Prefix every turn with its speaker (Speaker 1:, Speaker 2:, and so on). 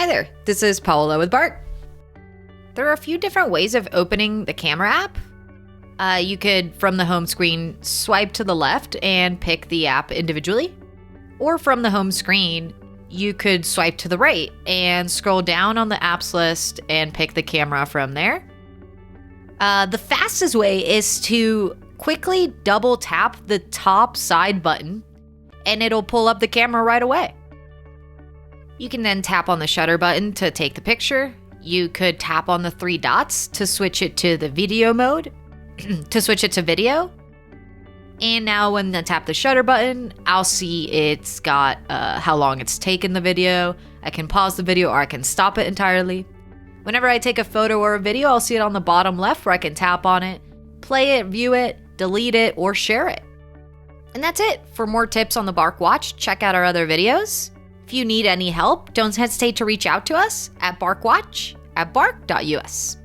Speaker 1: Hi there, this is Paola with Bark. There are a few different ways of opening the camera app. You could, from the home screen, swipe to the left and pick the app individually. Or from the home screen, you could swipe to the right and scroll down on the apps list and pick the camera from there. The fastest way is to quickly double tap the top side button and it'll pull up the camera right away. You can then tap on the shutter button to take the picture. You could tap on the three dots to switch it to the video mode, to switch it to video. And now when I tap the shutter button, I'll see it's got how long it's taken the video. I can pause the video or I can stop it entirely. Whenever I take a photo or a video, I'll see it on the bottom left where I can tap on it, play it, view it, delete it, or share it. And that's it. For more tips on the Bark Watch, check out our other videos. If you need any help, don't hesitate to reach out to us at barkwatch@bark.us.